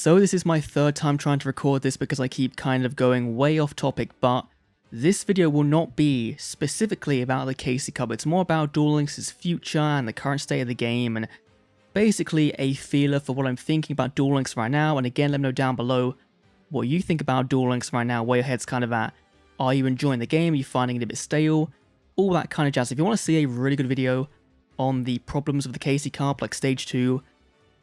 So this is my third time trying to record this because I keep kind of going way off topic, but this video will not be specifically about the KC Cup. It's more about Duel Links' future and the current state of the game, and basically a feeler for what I'm thinking about Duel Links right now. And again, let me know down below what you think about Duel Links right now, where your head's kind of at. Are you enjoying the game? Are you finding it a bit stale? All that kind of jazz. If you want to see a really good video on the problems of the KC Cup, like Stage 2,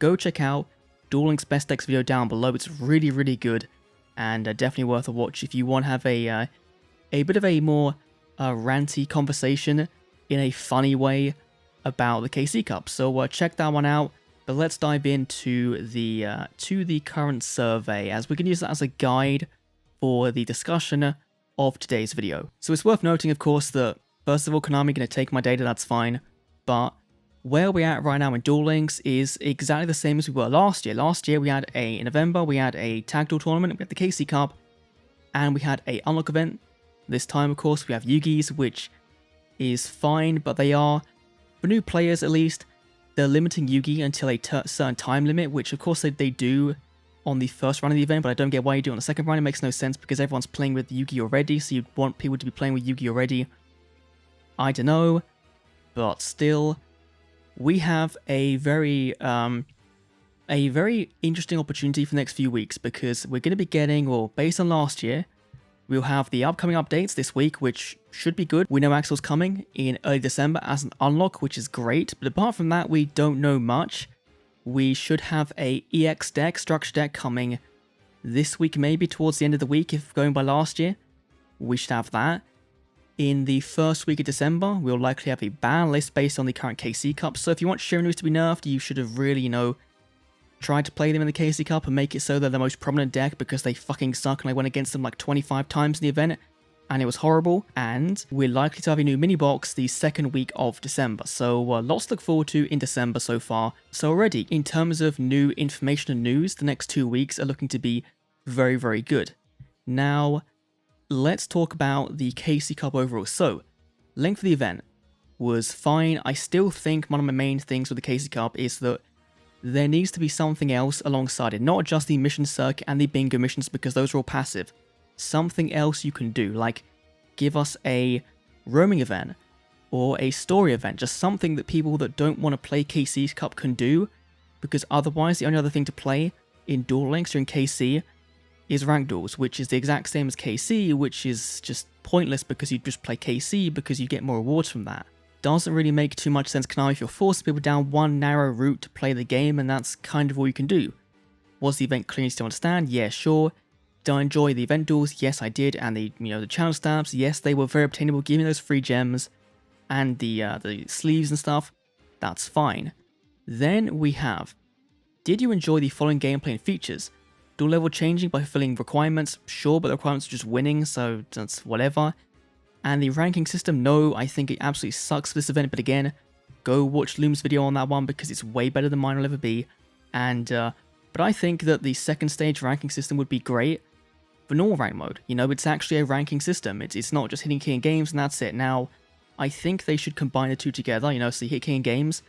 go check out Duel Links Best Decks video down below. It's really, really good, and definitely worth a watch if you want to have a bit of a more ranty conversation in a funny way about the KC Cup. So check that one out. But let's dive into the current survey, as we can use that as a guide for the discussion of today's video. So it's worth noting, of course, that first of all, Konami going to take my data, that's fine, but where we're at right now in Duel Links is exactly the same as we were last year. Last year we had in November, we had a Tag Duel tournament, we had the KC Cup, and we had a Unlock event. This time, of course, we have Yugi's, which is fine, but they are, for new players at least, they're limiting Yugi until a certain time limit, which of course they do on the first run of the event, but I don't get why you do it on the second run. It makes no sense because everyone's playing with Yugi already, so you'd want people to be playing with Yugi already. I don't know, but still, we have a very interesting opportunity for the next few weeks, because we're going to be getting, well, based on last year, we'll have the upcoming updates this week, which should be good. We know Axel's coming in early December as an unlock, which is great, but apart from that, we don't know much. We should have a EX deck, structure deck, coming this week, maybe towards the end of the week, if going by last year. We should have that. In the first week of December, we'll likely have a ban list based on the current KC Cup. So if you want Shiranus to be nerfed, you should have really, tried to play them in the KC Cup and make it so they're the most prominent deck, because they fucking suck and I went against them like 25 times in the event and it was horrible. And we're likely to have a new mini box the second week of December. So lots to look forward to in December so far. So already, in terms of new information and news, the next 2 weeks are looking to be very, very good. Now, let's talk about the KC Cup overall. So, length of the event was fine. I still think one of my main things with the KC Cup is that there needs to be something else alongside it. Not just the mission circuit and the bingo missions, because those are all passive. Something else you can do, like give us a roaming event or a story event. Just something that people that don't want to play KC Cup can do, because otherwise the only other thing to play in Duel Links or in KC is ranked duels, which is the exact same as KC, which is just pointless because you just play KC because you get more rewards from that. Doesn't really make too much sense, Konami, if you're forcing people down one narrow route to play the game, and that's kind of all you can do. Was the event clean to understand? Yeah, sure. Did I enjoy the event duels? Yes, I did. And the the channel stamps, yes, they were very obtainable. Give me those free gems and the sleeves and stuff. That's fine. Then we have, did you enjoy the following gameplay and features? Duel level changing by fulfilling requirements, sure, but the requirements are just winning, so that's whatever. And the ranking system, no, I think it absolutely sucks for this event, but again, go watch Loom's video on that one because it's way better than mine will ever be. And, but I think that the second stage ranking system would be great for normal rank mode. It's actually a ranking system. It's not just hitting King of Games and that's it. Now, I think they should combine the two together, so you hit King of Games,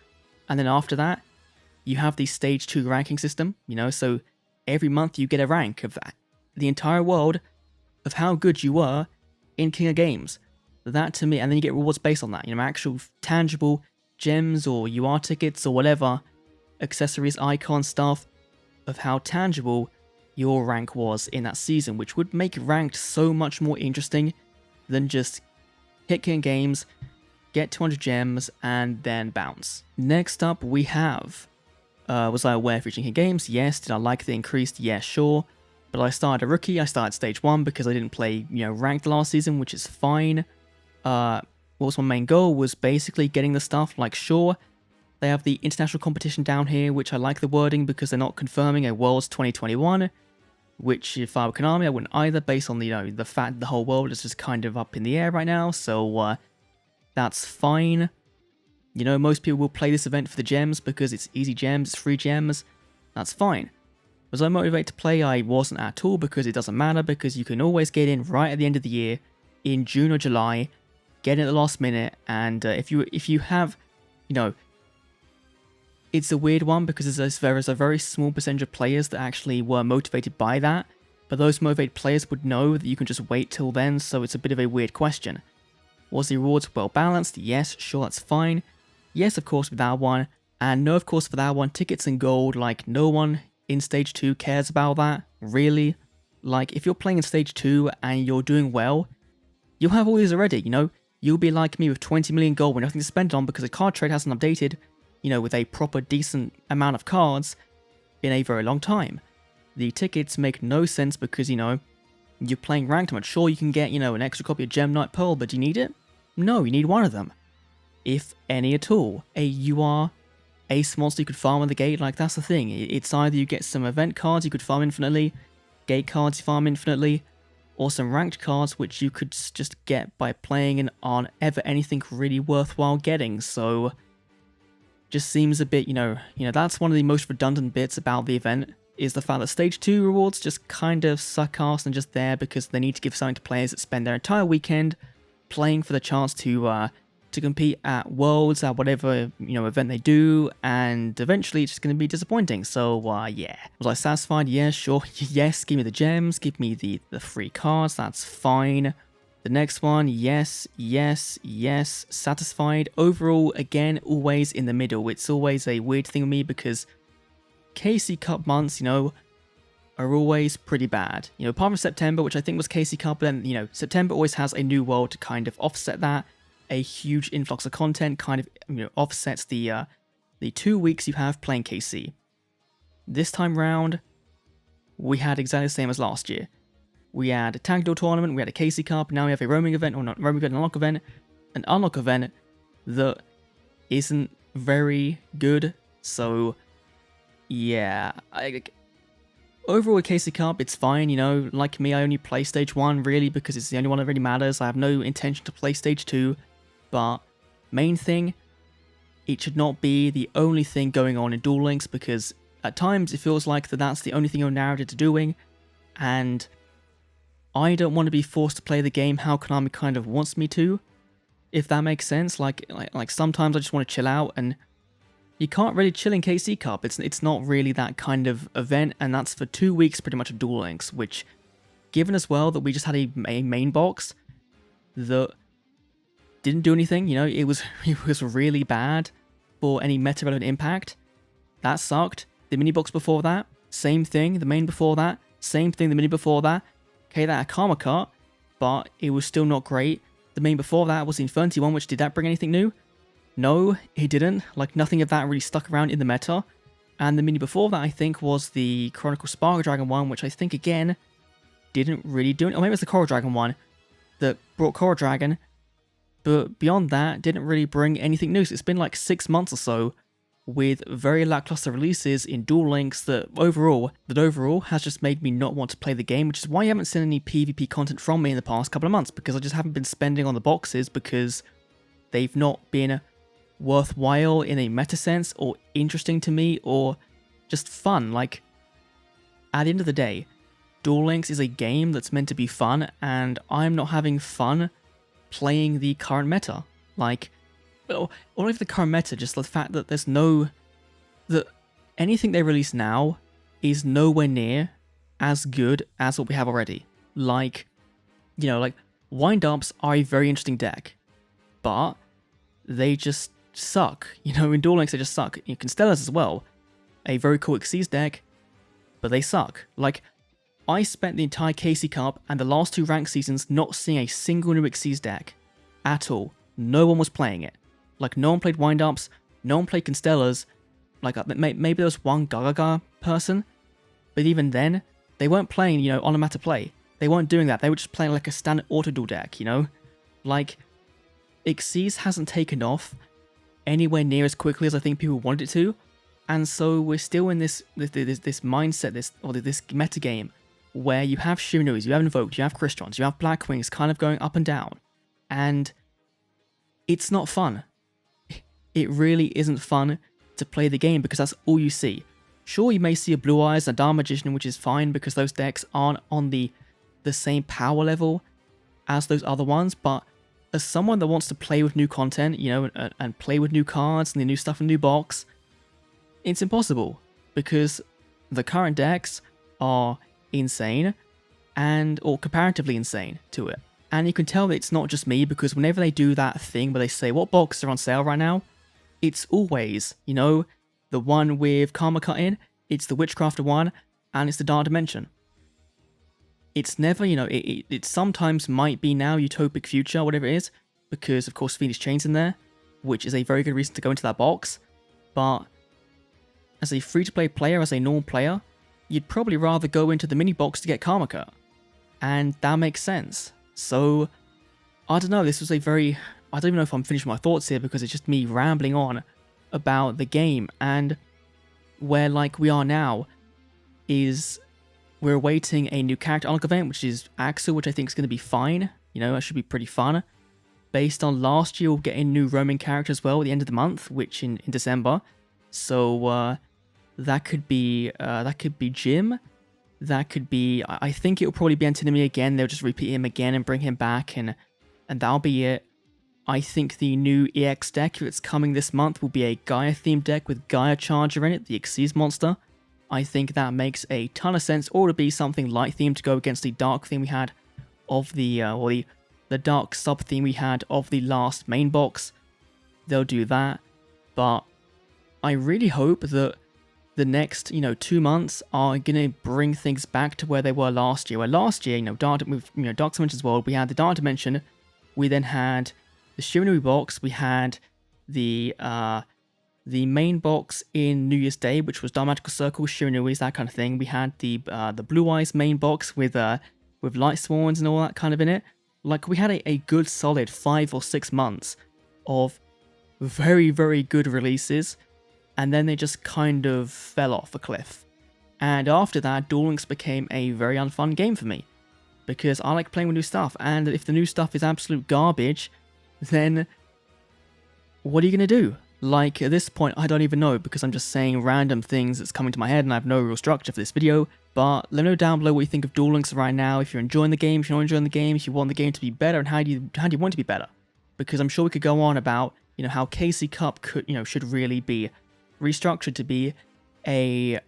and then after that, you have the stage 2 ranking system, so every month you get a rank of the entire world of how good you were in King of Games. That to me, and then you get rewards based on that, actual tangible gems or UR tickets or whatever, accessories, icons, stuff of how tangible your rank was in that season, which would make ranked so much more interesting than just hit King of Games, get 200 gems, and then bounce. Next up we have, was I aware of reaching King of Games? Yes. Did I like the increased? Yeah, sure. But I started a rookie, I started stage 1 because I didn't play, ranked last season, which is fine. What was my main goal was basically getting the stuff, like sure, they have the international competition down here, which I like the wording because they're not confirming a Worlds 2021, which if I were Konami, I wouldn't either, based on the fact the whole world is just kind of up in the air right now, so that's fine. Most people will play this event for the gems because it's easy gems, it's free gems, that's fine. Was I motivated to play? I wasn't at all, because it doesn't matter, because you can always get in right at the end of the year, in June or July, get in at the last minute, and if you have, it's a weird one because there is a very small percentage of players that actually were motivated by that, but those motivated players would know that you can just wait till then, so it's a bit of a weird question. Was the rewards well balanced? Yes, sure, that's fine. Yes, of course, with that one. And no, of course, for that one, tickets and gold, like, no one in Stage 2 cares about that, really. Like, if you're playing in Stage 2 and you're doing well, you'll have all these already, you know? You'll be like me with 20 million gold with nothing to spend on because the card trade hasn't updated, you know, with a proper decent amount of cards in a very long time. The tickets make no sense because, you know, you're playing ranked mode. Sure, you can get, you know, an extra copy of Gem Knight Pearl, but do you need it? No, you need one of them. If any at all. You are ace monster you could farm on the gate, like that's the thing. It's either you get some event cards you could farm infinitely, gate cards you farm infinitely, or some ranked cards which you could just get by playing and aren't ever anything really worthwhile getting, so just seems a bit, you know, that's one of the most redundant bits about the event, is the fact that Stage 2 rewards just kind of suck ass and just there because they need to give something to players that spend their entire weekend playing for the chance to compete at Worlds, at whatever, you know, event they do, and eventually it's just going to be disappointing. So, yeah. Was I satisfied? Yeah, sure. Yes, give me the gems, give me the free cards, that's fine. The next one, yes, yes, yes, satisfied. Overall, again, always in the middle. It's always a weird thing with me because KC Cup months, you know, are always pretty bad. You know, apart from September, which I think was KC Cup, but then, you know, September always has a new world to kind of offset that. A huge influx of content kind of, you know, offsets the 2 weeks you have playing KC. This time round, we had exactly the same as last year. We had a Tag Duel tournament, we had a KC Cup, now we have a roaming event, or not roaming event, an unlock event that isn't very good. So, yeah, overall, KC Cup, it's fine, you know, like me, I only play Stage 1, really, because it's the only one that really matters. I have no intention to play Stage 2, but main thing, it should not be the only thing going on in Duel Links, because at times it feels like that's the only thing you're narrated to doing, and I don't want to be forced to play the game how Konami kind of wants me to, if that makes sense. Like sometimes I just want to chill out, and you can't really chill in KC Cup. It's not really that kind of event, and that's for 2 weeks pretty much of Duel Links, which, given as well that we just had a main box that didn't do anything, you know, it was really bad for any meta relevant impact. That sucked. The mini box before that, same thing. The main before that, same thing. The mini before that, okay, that had Karma Cut, but it was still not great. The main before that was the Infinity one, which did that bring anything new? No, it didn't. Like, nothing of that really stuck around in the meta. And the mini before that, I think, was the Chronicle Spark Dragon one, which I think, again, didn't really do it. Or maybe it was the Coral Dragon one that brought Coral Dragon. But beyond that, didn't really bring anything new. So it's been like 6 months or so with very lackluster releases in Duel Links that overall has just made me not want to play the game, which is why you haven't seen any PvP content from me in the past couple of months, because I just haven't been spending on the boxes because they've not been worthwhile in a meta sense, or interesting to me, or just fun. Like, at the end of the day, Duel Links is a game that's meant to be fun, and I'm not having fun playing the current meta. Like, or not even the current meta, just the fact that that anything they release now is nowhere near as good as what we have already. Like, you know, like, wind-ups are a very interesting deck, but they just suck. You know, in Duel Links they just suck. You can Constellas as well, a very cool Xyz deck, but they suck. Like, I spent the entire KC Cup and the last 2 ranked seasons not seeing a single new Xyz deck at all. No one was playing it. Like, no one played wind-ups, no one played Constellas. Like, maybe there was one Gagaga person, but even then, they weren't playing, you know, on a matter play. They weren't doing that. They were just playing like a standard auto-duel deck, you know? Like, Xyz hasn't taken off anywhere near as quickly as I think people wanted it to, and so we're still in this mindset, this meta game, where you have Shiminuis, you have Invoked, you have Crystons, you have Blackwings kind of going up and down, and it's not fun. It really isn't fun to play the game because that's all you see. Sure, you may see a Blue Eyes and a Dark Magician, which is fine because those decks aren't on the same power level as those other ones, but as someone that wants to play with new content, you know, and play with new cards and the new stuff in the new box, it's impossible because the current decks are insane or comparatively insane to it. And you can tell that it's not just me because whenever they do that thing where they say what boxes are on sale right now, it's always, the one with Karma Cut in, it's the Witchcrafter one, and it's the Dark Dimension. It's never, it sometimes might be now Utopic Future, whatever it is, because of course Phoenix Chain's in there, which is a very good reason to go into that box. But as a free-to-play player, as a normal player, you'd probably rather go into the mini box to get Karma Cut. And that makes sense. So, I don't know, this was I don't even know if I'm finishing my thoughts here because it's just me rambling on about the game. And where we are now is we're awaiting a new character unlock event, which is Axel, which I think is going to be fine. That should be pretty fun. Based on last year, we'll get a new roaming character as well at the end of the month, which in December. So that could be Jim. That could be, I think it'll probably be Antinomy again. They'll just repeat him again and bring him back, and that'll be it. I think the new EX deck that's coming this month will be a Gaia-themed deck with Gaia Charger in it, the Xyz monster. I think that makes a ton of sense, or to be something light-themed to go against the dark theme we had of the dark sub-theme we had of the last main box. They'll do that, but I really hope that the next, 2 months are going to bring things back to where they were last year. Where last year, Dark Dimension's World, we had the Dark Dimension, we then had the Shiranui box, we had the main box in New Year's Day, which was Dark Magical Circle, Shiranui's, that kind of thing. We had the Blue Eyes main box with Light Swans and all that kind of in it. We had a good solid 5 or 6 months of very, very good releases, and then they just kind of fell off a cliff. And after that, Duel Links became a very unfun game for me, because I like playing with new stuff, and if the new stuff is absolute garbage, then what are you going to do? At this point, I don't even know, because I'm just saying random things that's coming to my head, and I have no real structure for this video. But let me know down below what you think of Duel Links right now, if you're enjoying the game, if you're not enjoying the game, if you want the game to be better, and how do you want it to be better. Because I'm sure we could go on about, how KC Cup could, should really be restructured to be a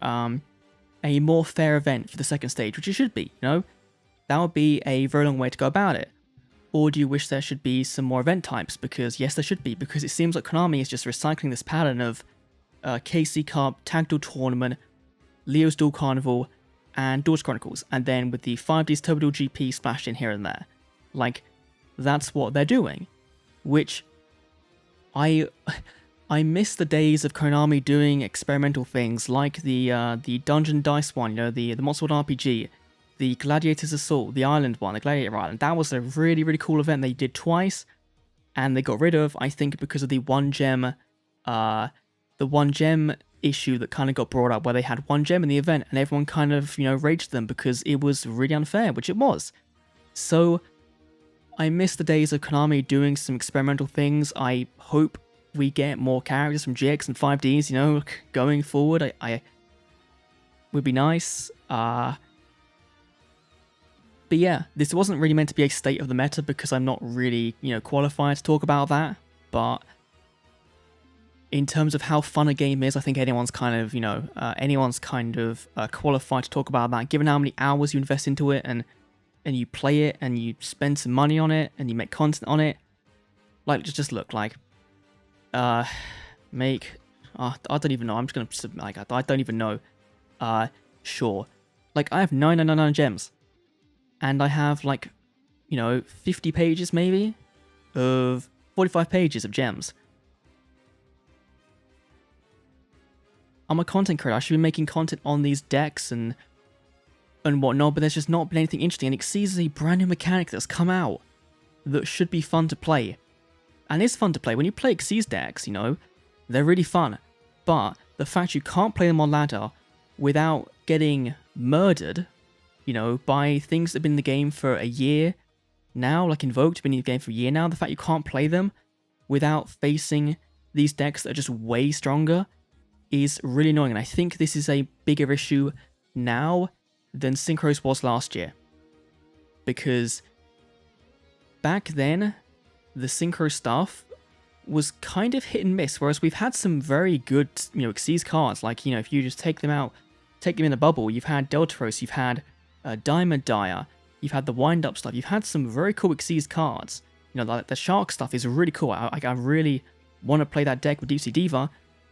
more fair event for the second stage, which it should be, That would be a very long way to go about it. Or do you wish there should be some more event types? Because yes, there should be, because it seems like Konami is just recycling this pattern of KC Cup, Tag Duel Tournament, Leo's Duel Carnival, and Duel Chronicles, and then with the 5Ds Turbo Duel GP splashed in here and there. That's what they're doing. Which, I miss the days of Konami doing experimental things like the Dungeon Dice one, the Monster World RPG, the Gladiators Assault, the Island one, the Gladiator Island. That was a really, really cool event they did twice, and they got rid of, I think, because of the one gem issue that kind of got brought up, where they had one gem in the event, and everyone kind of, raged them because it was really unfair, which it was. So, I miss the days of Konami doing some experimental things. I hope we get more characters from GX and 5Ds, going forward. I would be nice. But yeah, this wasn't really meant to be a state of the meta because I'm not really, qualified to talk about that. But in terms of how fun a game is, I think anyone's kind of, qualified to talk about that, given how many hours you invest into it and you play it and you spend some money on it and you make content on it. Just look I don't even know. I'm just gonna I don't even know. Sure. I have 999 gems, and I have 50 pages maybe of 45 pages of gems. I'm a content creator. I should be making content on these decks and whatnot, but there's just not been anything interesting. And Xyz is a brand new mechanic that's come out that should be fun to play. And it's fun to play. When you play Xyz decks, they're really fun. But the fact you can't play them on ladder without getting murdered, by things that have been in the game for a year now, like Invoked have been in the game for a year now, the fact you can't play them without facing these decks that are just way stronger is really annoying. And I think this is a bigger issue now than Synchros was last year. Because back then, the Synchro stuff was kind of hit and miss, whereas we've had some very good, Xyz cards, like, if you just take them out, take them in a bubble, you've had Deltaros, you've had Diamond Dire, you've had the wind-up stuff, you've had some very cool Xyz cards. Like the Shark stuff is really cool. I really want to play that deck with Deep Sea Diva.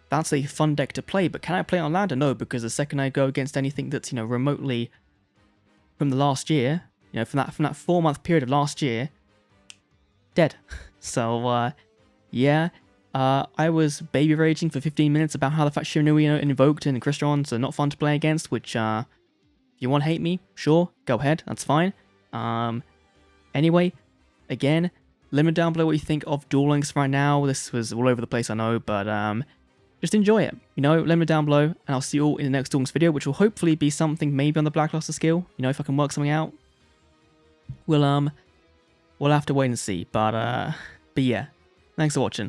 That's a fun deck to play, but can I play it on ladder? No, because the second I go against anything that's, remotely from the last year, from that 4-month period of last year, dead. So, yeah, I was baby raging for 15 minutes about how the fact Shiranui and Invoked and Crystons are not fun to play against, which, if you want to hate me, sure, go ahead, that's fine. Anyway, again, let me know down below what you think of Duel Links right now. This was all over the place, I know, but just enjoy it. Let me know down below, and I'll see you all in the next Duel Links video, which will hopefully be something maybe on the Blackluster skill. If I can work something out, we'll have to wait and see. But yeah, thanks for watching.